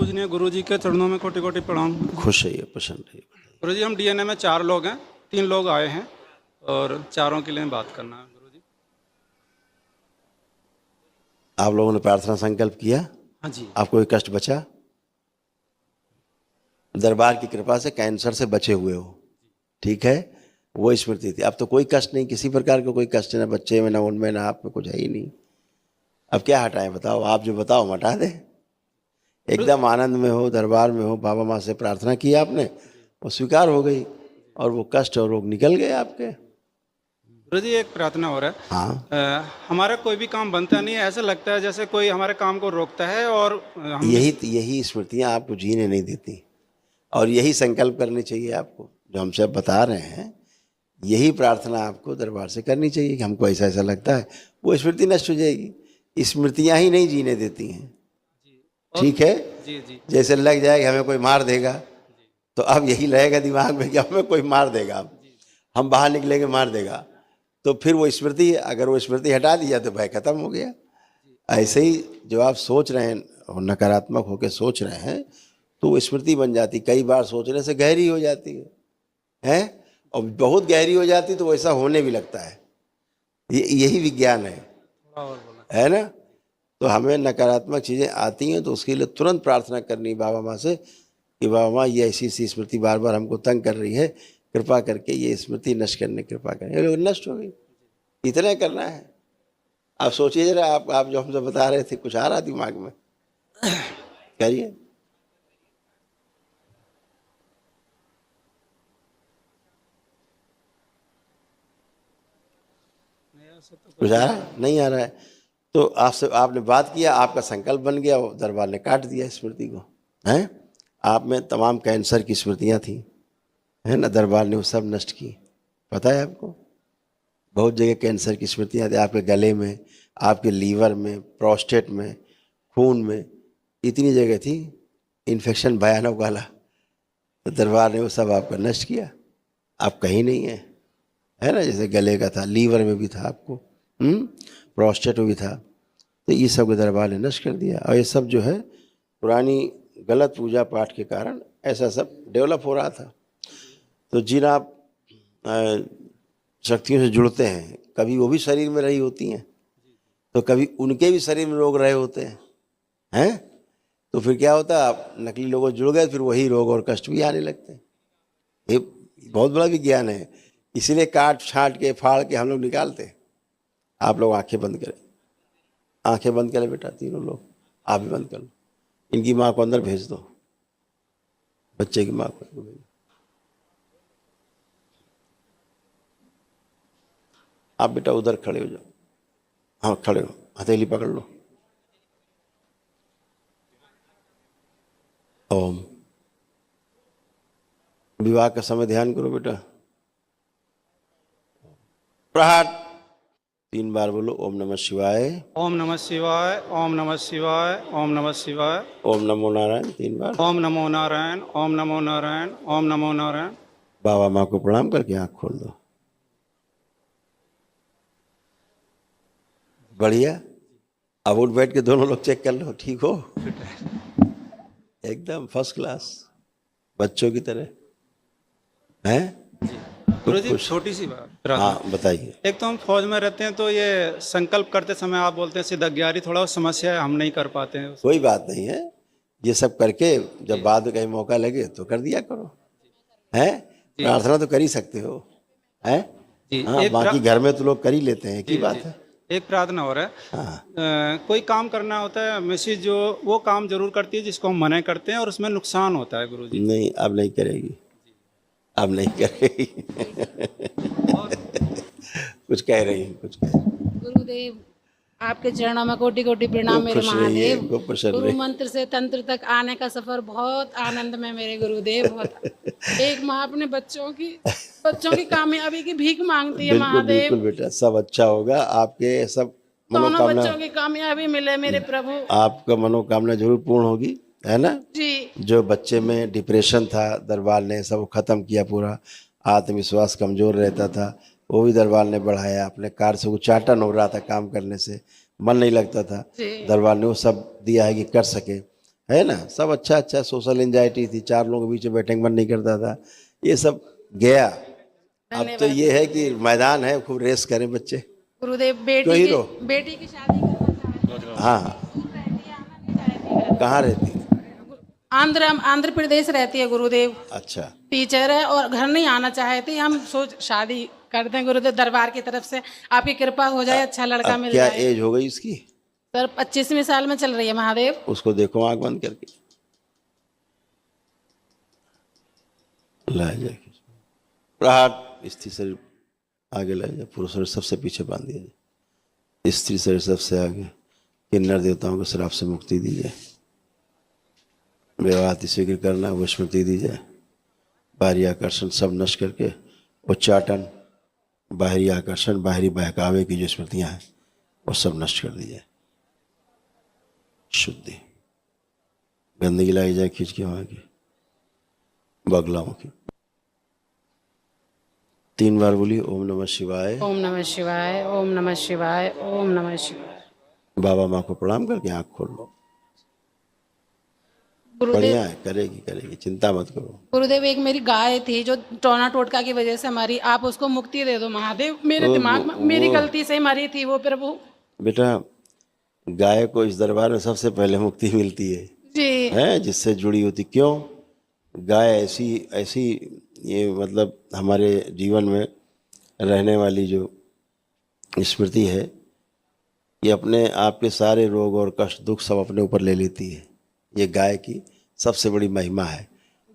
पूजनीय गुरुजी के चरणों में कोटि कोटि प्रणाम। खुश रहिए, प्रसन्न रहिए। गुरुजी हम डीएनए में 4 लोग हैं, 3 लोग आए हैं और चारों के लिए बात करना है गुरुजी। आप लोगों ने प्रार्थना संकल्प किया? हाँ जी। आपको कोई कष्ट बचा? दरबार की कृपा से कैंसर से बचे हुए हो, ठीक है, वो स्मृति थी। अब तो कोई कष्ट नहीं, किसी प्रकार का कोई कष्ट ना बच्चे में, ना उनमें, ना आप में, कुछ है ही नहीं। अब क्या हटाएं बताओ? आप जो बताओ हम हटा दें। एकदम आनंद में हो, दरबार में हो, बाबा माँ से प्रार्थना की आपने, वो स्वीकार हो गई और वो कष्ट और रोग निकल गए आपके। गुरुजी एक प्रार्थना हो रहा है। हाँ, हमारा कोई भी काम बनता नहीं है, ऐसा लगता है जैसे कोई हमारे काम को रोकता है और हम यही स्मृतियाँ आपको जीने नहीं देती, और यही संकल्प करनी चाहिए आपको जो हमसे अब बता रहे हैं। यही प्रार्थना आपको दरबार से करनी चाहिए कि हमको ऐसा ऐसा लगता है, वो स्मृति नष्ट हो जाएगी। स्मृतियाँ ही नहीं जीने देती हैं, ठीक है। जी जी। जैसे लग जाए कि हमें कोई मार देगा, तो अब यही रहेगा दिमाग में कि हमें कोई मार देगा, अब हम बाहर निकलेंगे मार देगा, तो फिर वो स्मृति, अगर वो स्मृति हटा दिया तो भय खत्म हो गया। ऐसे ही जो आप सोच रहे हैं और नकारात्मक होकर सोच रहे हैं, तो वो स्मृति बन जाती, कई बार सोचने से गहरी हो जाती है, हैं? और बहुत गहरी हो जाती तो वैसा होने भी लगता है। यही विज्ञान है ना। तो हमें नकारात्मक चीज़ें आती हैं तो उसके लिए तुरंत प्रार्थना करनी बाबा माँ से कि बाबा माँ ये ऐसी ऐसी स्मृति बार बार हमको तंग कर रही है, कृपा करके ये स्मृति नष्ट करने कृपा करें। ये लोग नष्ट हो गई, इतना करना है। आप सोचिए जरा, आप जो हमसे बता रहे थे, कुछ आ रहा दिमाग में? करिए। कुछ आ रहा है? नहीं आ रहा है तो आपसे, आपने बात किया, आपका संकल्प बन गया, वो दरबार ने काट दिया स्मृति को, हैं? आप में तमाम कैंसर की स्मृतियाँ थी, है ना, दरबार ने वो सब नष्ट की। पता है आपको, बहुत जगह कैंसर की स्मृतियाँ थी, आपके गले में, आपके लीवर में, प्रोस्टेट में, खून में, इतनी जगह थी, इन्फेक्शन भयानक वाला, तो दरबार ने वो सब आपका नष्ट किया। आप कहीं नहीं है ना। जैसे गले का था, लीवर में भी था आपको, प्रोस्टेट में भी था, तो ये सब दरबार ने नष्ट कर दिया। और ये सब जो है पुरानी गलत पूजा पाठ के कारण ऐसा सब डेवलप हो रहा था। तो जिन आप शक्तियों से जुड़ते हैं, कभी वो भी शरीर में रही होती हैं, तो कभी उनके भी शरीर में रोग रहे होते हैं, तो फिर क्या होता है, आप नकली लोगों से जुड़ गए, फिर वही रोग और कष्ट भी आने लगते हैं। ये बहुत बड़ा विज्ञान है, इसीलिए काट छाट के फाड़ के हम लोग निकालते हैं। आप लोग आंखें बंद करें, आंखें बंद करें बेटा, तीनों लोग, आप भी बंद कर लो। इनकी माँ को अंदर भेज दो, बच्चे की माँ को भेज दो। आप बेटा उधर खड़े हो जाओ, हाँ खड़े हो, हथेली पकड़ लो। ओम। विवाह का समय ध्यान करो बेटा। प्रहार 3 बार बोलो, ओम नमः शिवाय, ओम नमः शिवाय, ओम नमः शिवाय, ओम नमः शिवाय, ओम नमो नारायण 3 बार। ओम नमो नारायण, ओम नमो नारायण, ओम नमो नारायण। बाबा माँ को प्रणाम करके आँख खोल दो। बढ़िया। अब उठ बैठ के दोनों लोग चेक कर लो, ठीक हो? एकदम फर्स्ट क्लास, बच्चों की तरह, हैं? गुरुजी छोटी सी बात, हाँ बताइए। एक तो हम फौज में रहते हैं, तो ये संकल्प करते समय आप बोलते हैं सिद्धग्यारी, थोड़ा समस्या है, हम नहीं कर पाते हैं। कोई बात नहीं है, ये सब करके जब बाद में कहीं मौका लगे तो कर दिया करो, हैं? प्रार्थना तो कर ही सकते हो, हैं? हाँ, बाकी घर में तो लोग कर ही लेते हैं, की बात है। एक प्रार्थना हो रहा है। हाँ। कोई काम करना होता है, मिसेज जो वो काम जरूर करती है जिसको हम मना करते हैं, और उसमें नुकसान होता है गुरुजी। नहीं, अब नहीं करेगी, अब नहीं करेगी। कुछ कह रही हूँ, कुछ कह रही। गुरुदेव आपके चरणों में कोटि कोटि प्रणाम मेरे महादेव। गुरु मंत्र से तंत्र तक आने का सफर बहुत आनंद में मेरे गुरुदेव। बहुत एक माँ अपने बच्चों की कामयाबी की भीख मांगती है महादेव। बिल्कुल बेटा, सब अच्छा होगा, आपके सब दोनों बच्चों की कामयाबी मिले मेरे प्रभु। आपका मनोकामना जरूर पूर्ण होगी, है ना जी। जो बच्चे में डिप्रेशन था, दरबार ने सब खत्म किया पूरा। आत्मविश्वास कमजोर रहता था, वो भी दरबार ने बढ़ाया। अपने कार से उच्चाटन हो रहा था, काम करने से मन नहीं लगता था, दरबार ने वो सब दिया है कि कर सके, है ना, सब अच्छा अच्छा। सोशल एंजाइटी थी, 4 लोगों के बीच में बैठने का मन नहीं करता था, ये सब गया। अब तो ये है कि मैदान है, खूब रेस करें बच्चे। गुरुदेव क्यों हीरो? बेटी की शादी करना चाहती हूँ। हाँ, दूर रहती है, आना नहीं चाहती है। कहाँ रहती है? आंध्र प्रदेश रहती है गुरुदेव। अच्छा, टीचर है और घर नहीं आना चाहती। हम सोच शादी करते हैं गुरुदेव, दरबार की तरफ से आपकी कृपा हो जाए, अच्छा लड़का अब मिल क्या जाए। एज हो गई इसकी? सर 25वें साल में चल रही है महादेव। उसको देखो आंख बंद करके, ला जाए प्रहार। स्त्री शरीर आगे ला जाए, पुरुष शरीर सबसे पीछे बांध दिया जाए, स्त्री शरीर सबसे आगे। किन्नर देवताओं को श्राप से मुक्ति दी जाए, विवाह स्वीकृत करना, वो स्मृति दी जाए। बाहरी आकर्षण सब नष्ट करके उच्चाटन, बाहरी आकर्षण, बाहरी बहकावे की जो स्मृतियां हैं वो सब नष्ट कर दी जाए। शुद्धि, गंदगी लाई जाए खींच के वहां की बगलाओं की। 3 बार बोली ओम नमः शिवाय, ओम नमः शिवाय, ओम नमः शिवाय, ओम नमः शिवाय। बाबा माँ को प्रणाम करके आंख खोल लो। गुरुदेव, बढ़िया है, करेगी करेगी, चिंता मत करो। गुरुदेव एक मेरी गाय थी जो टोना टोटका की वजह से मरी, आप उसको मुक्ति दे दो महादेव। मेरे दिमाग में मेरी गलती से मरी थी वो प्रभु। बेटा, गाय को इस दरबार में सबसे पहले मुक्ति मिलती है जी है जिससे जुड़ी होती। क्यों? गाय ऐसी ऐसी, ये मतलब हमारे जीवन में रहने वाली जो स्मृति है, ये अपने आप के सारे रोग और कष्ट दुख सब अपने ऊपर ले लेती है। ये गाय की सबसे बड़ी महिमा है।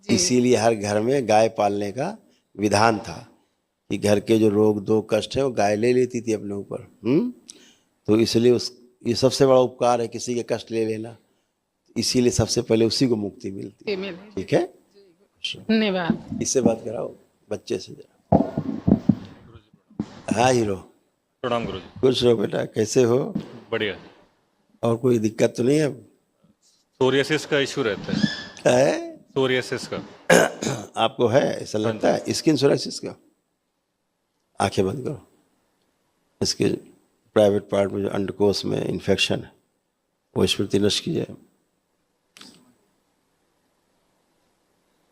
इसीलिए हर घर में गाय पालने का विधान था कि घर के जो रोग दो कष्ट है वो गाय ले लेती थी अपने ऊपर। तो इसलिए ये सबसे बड़ा उपकार है, किसी के कष्ट ले लेना। इसीलिए सबसे पहले उसी को मुक्ति मिलती है। ठीक है, धन्यवाद। इससे बात कराओ बच्चे से जरा। हाँ हीरो, प्रणाम गुरुजी। खुश रहो बेटा, कैसे हो? बढ़िया। और कोई दिक्कत तो नहीं है? सोरियासिस का इशू रहता है। क्या है? सोरियासिस का। आपको है ऐसा लगता है? स्किन सोराइसिस का? आंखें बंद करो। इसके प्राइवेट पार्ट में जो अंडकोश में इन्फेक्शन है वो स्मृति नष्ट की जाए,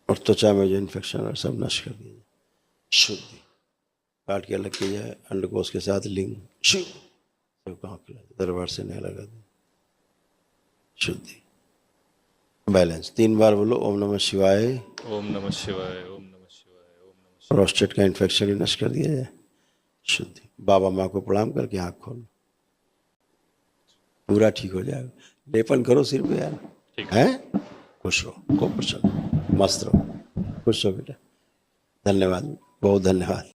और त्वचा में जो इन्फेक्शन है सब नष्ट कर दिया जाए। शुद्धि, काट के अलग की जाए। अंडकोश के साथ लिंग शिव सब कहाँ खिला दे, दरबार से नहीं लगा दे। शुद्धि, बैलेंस। 3 बार बोलो ओम नमः शिवाय, ओम नमः शिवाय, ओम नमः शिवाय, ओम नमः प्रोस्टेट का इन्फेक्शन ही नष्ट कर दिया जाए। शुद्धि, बाबा माँ को प्रणाम करके आँख खोलो, पूरा ठीक हो जाएगा। लेपन करो सिर पे यार, है? खुश रहो, खूब प्रसन्न, मस्त रहो, खुश रहो बेटा। धन्यवाद, बहुत धन्यवाद।